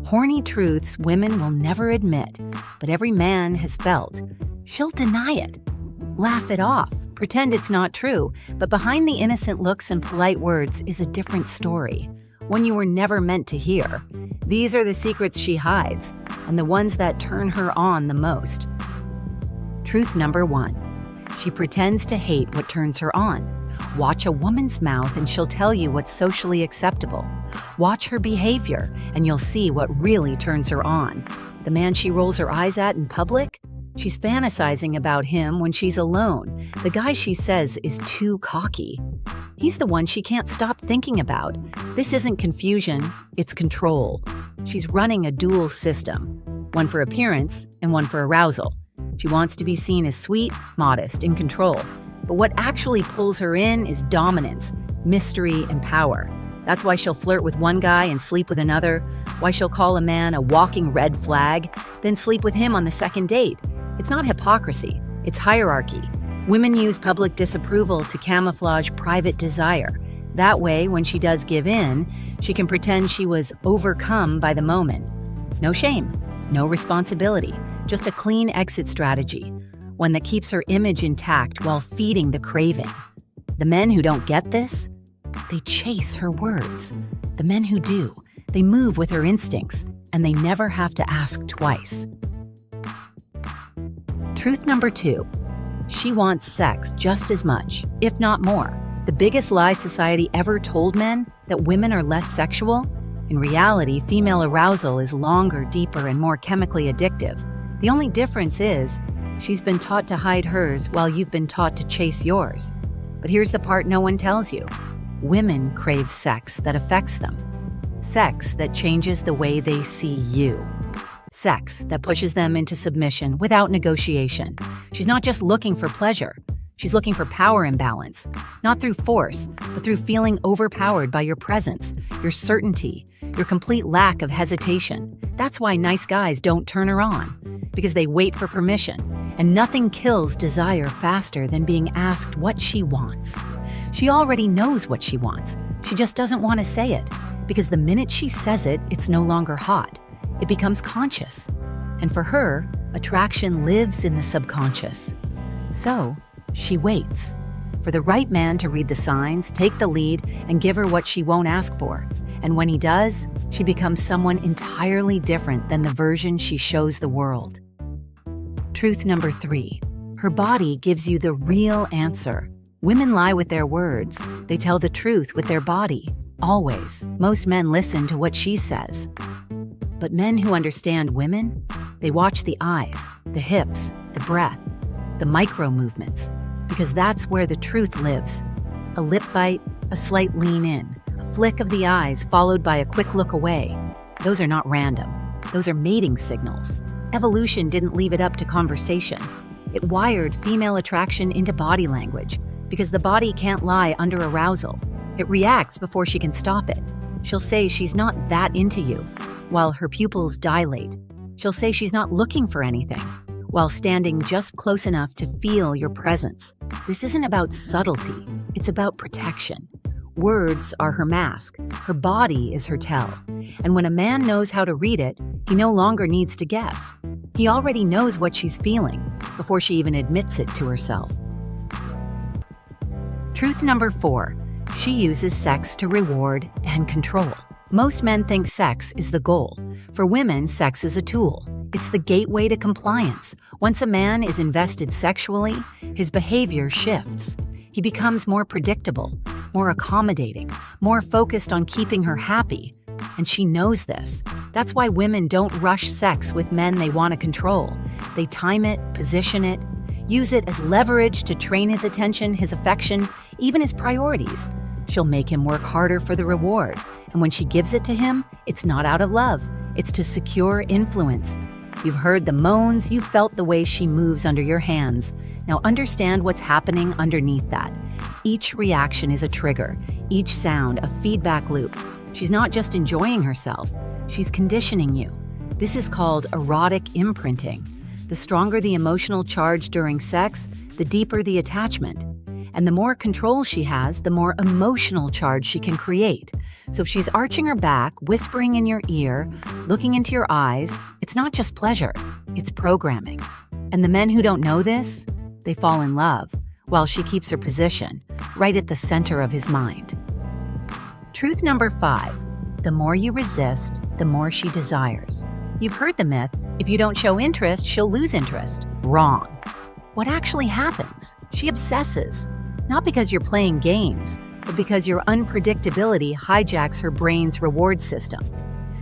Horny truths women will never admit, but every man has felt. She'll deny it, laugh it off, pretend it's not true, but behind the innocent looks and polite words is a different story, one you were never meant to hear. These are the secrets she hides, and the ones that turn her on the most. Truth number 1. She pretends to hate what turns her on. Watch a woman's mouth and she'll tell you what's socially acceptable. Watch her behavior and you'll see what really turns her on. The man she rolls her eyes at in public? She's fantasizing about him when she's alone. The guy she says is too cocky. He's the one she can't stop thinking about. This isn't confusion, it's control. She's running a dual system, one for appearance and one for arousal. She wants to be seen as sweet, modest, in control. But what actually pulls her in is dominance, mystery, and power. That's why she'll flirt with one guy and sleep with another, why she'll call a man a walking red flag, then sleep with him on the second date. It's not hypocrisy, it's hierarchy. Women use public disapproval to camouflage private desire. That way, when she does give in, she can pretend she was overcome by the moment. No shame, no responsibility, just a clean exit strategy. One that keeps her image intact while feeding the craving. The men who don't get this, they chase her words. The men who do, they move with her instincts, and they never have to ask twice. Truth number 2. She wants sex just as much, if not more. The biggest lie society ever told men, that women are less sexual? In reality, female arousal is longer, deeper, and more chemically addictive. The only difference is, she's been taught to hide hers while you've been taught to chase yours. But here's the part no one tells you. Women crave sex that affects them. Sex that changes the way they see you. Sex that pushes them into submission without negotiation. She's not just looking for pleasure. She's looking for power imbalance. Not through force, but through feeling overpowered by your presence, your certainty, your complete lack of hesitation. That's why nice guys don't turn her on, because they wait for permission. And nothing kills desire faster than being asked what she wants. She already knows what she wants. She just doesn't want to say it, because the minute she says it, it's no longer hot. It becomes conscious. And for her, attraction lives in the subconscious. So, she waits for the right man to read the signs, take the lead, and give her what she won't ask for. And when he does, she becomes someone entirely different than the version she shows the world. Truth number 3. Her body gives you the real answer. Women lie with their words. They tell the truth with their body. Always. Most men listen to what she says. But men who understand women, they watch the eyes, the hips, the breath, the micro movements, because that's where the truth lives. A lip bite, a slight lean in, a flick of the eyes followed by a quick look away. Those are not random. Those are mating signals. Evolution didn't leave it up to conversation. It wired female attraction into body language, because the body can't lie under arousal. It reacts before she can stop it. She'll say she's not that into you, while her pupils dilate. She'll say she's not looking for anything, while standing just close enough to feel your presence. This isn't about subtlety, it's about protection. Words are her mask, her body is her tell. And when a man knows how to read it, he no longer needs to guess. He already knows what she's feeling before she even admits it to herself. Truth number 4. She uses sex to reward and control. Most men think sex is the goal. For women, sex is a tool. It's the gateway to compliance. Once a man is invested sexually, his behavior shifts. He becomes more predictable, more accommodating, more focused on keeping her happy. And she knows this. That's why women don't rush sex with men they want to control. They time it, position it, use it as leverage to train his attention, his affection, even his priorities. She'll make him work harder for the reward. And when she gives it to him, it's not out of love. It's to secure influence. You've heard the moans, you've felt the way she moves under your hands. Now understand what's happening underneath that. Each reaction is a trigger, each sound a feedback loop. She's not just enjoying herself, she's conditioning you. This is called erotic imprinting. The stronger the emotional charge during sex, the deeper the attachment. And the more control she has, the more emotional charge she can create. So if she's arching her back, whispering in your ear, looking into your eyes, it's not just pleasure, it's programming. And the men who don't know this, they fall in love, while she keeps her position, right at the center of his mind. Truth number 5, the more you resist, the more she desires. You've heard the myth, if you don't show interest, she'll lose interest. Wrong. What actually happens? She obsesses, not because you're playing games, but because your unpredictability hijacks her brain's reward system.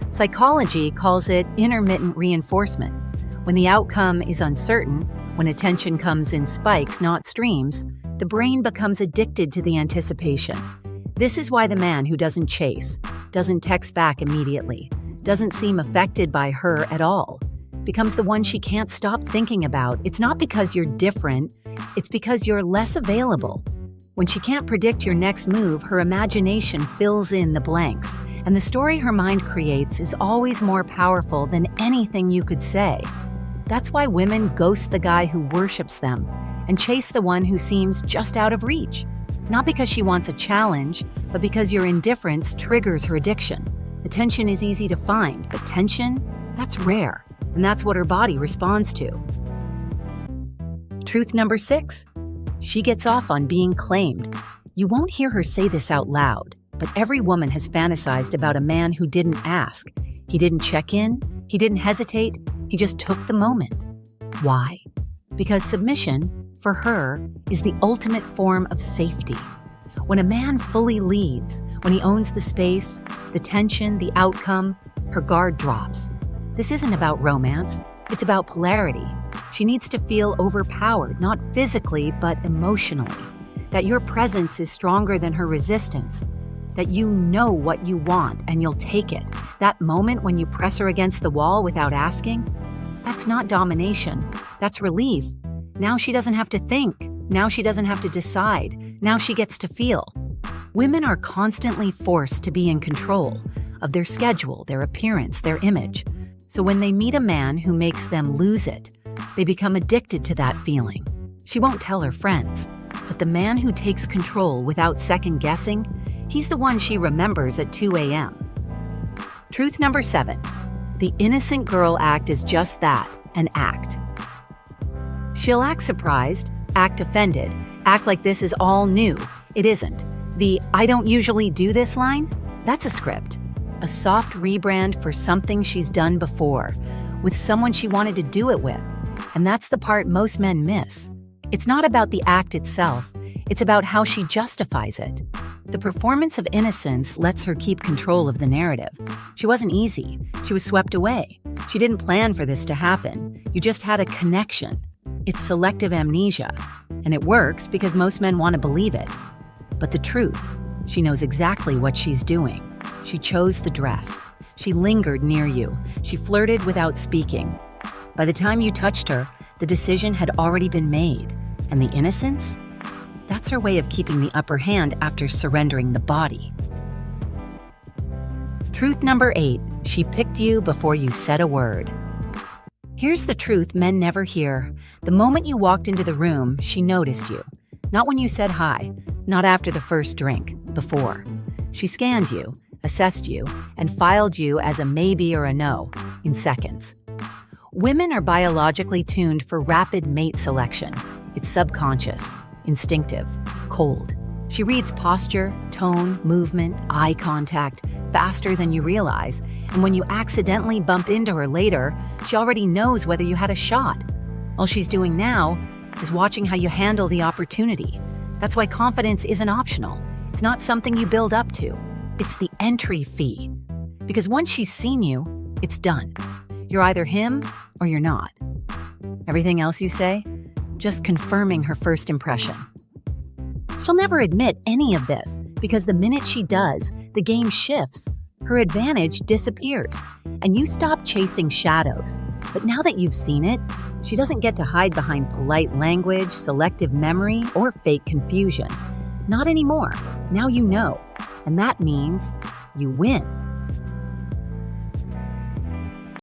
Psychology calls it intermittent reinforcement. When the outcome is uncertain, when attention comes in spikes, not streams, the brain becomes addicted to the anticipation. This is why the man who doesn't chase, doesn't text back immediately, doesn't seem affected by her at all, becomes the one she can't stop thinking about. It's not because you're different, it's because you're less available. When she can't predict your next move, her imagination fills in the blanks, and the story her mind creates is always more powerful than anything you could say. That's why women ghost the guy who worships them and chase the one who seems just out of reach. Not because she wants a challenge, but because your indifference triggers her addiction. Attention is easy to find, but tension, that's rare, and that's what her body responds to. Truth number 6. She gets off on being claimed. You won't hear her say this out loud, but every woman has fantasized about a man who didn't ask. He didn't check in, he didn't hesitate, he just took the moment. Why? Because submission, for her, is the ultimate form of safety. When a man fully leads, when he owns the space, the tension, the outcome, her guard drops. This isn't about romance, it's about polarity. She needs to feel overpowered, not physically, but emotionally. That your presence is stronger than her resistance. That you know what you want and you'll take it. That moment when you press her against the wall without asking, that's not domination, that's relief. Now she doesn't have to think. Now she doesn't have to decide. Now she gets to feel. Women are constantly forced to be in control of their schedule, their appearance, their image. So when they meet a man who makes them lose it, they become addicted to that feeling. She won't tell her friends, but the man who takes control without second guessing, he's the one she remembers at 2 a.m. Truth number 7. The innocent girl act is just that, an act. She'll act surprised, act offended, act like this is all new. It isn't. The "I don't usually do this" line, that's a script. A soft rebrand for something she's done before, with someone she wanted to do it with. And that's the part most men miss. It's not about the act itself, it's about how she justifies it. The performance of innocence lets her keep control of the narrative. She wasn't easy, she was swept away. She didn't plan for this to happen, you just had a connection. It's selective amnesia, and it works because most men want to believe it. But the truth, she knows exactly what she's doing. She chose the dress. She lingered near you. She flirted without speaking. By the time you touched her, the decision had already been made. And the innocence? That's her way of keeping the upper hand after surrendering the body. Truth number 8. She picked you before you said a word. Here's the truth men never hear. The moment you walked into the room, she noticed you. Not when you said hi, not after the first drink, before. She scanned you, assessed you, and filed you as a maybe or a no in seconds. Women are biologically tuned for rapid mate selection. It's subconscious, instinctive, cold. She reads posture, tone, movement, eye contact faster than you realize, and when you accidentally bump into her later, she already knows whether you had a shot. All she's doing now is watching how you handle the opportunity. That's why confidence isn't optional. It's not something you build up to. It's the entry fee. Because once she's seen you, it's done. You're either him or you're not. Everything else you say, just confirming her first impression. She'll never admit any of this because the minute she does, the game shifts. Her advantage disappears, and you stop chasing shadows. But now that you've seen it, she doesn't get to hide behind polite language, selective memory, or fake confusion. Not anymore. Now you know. And that means you win.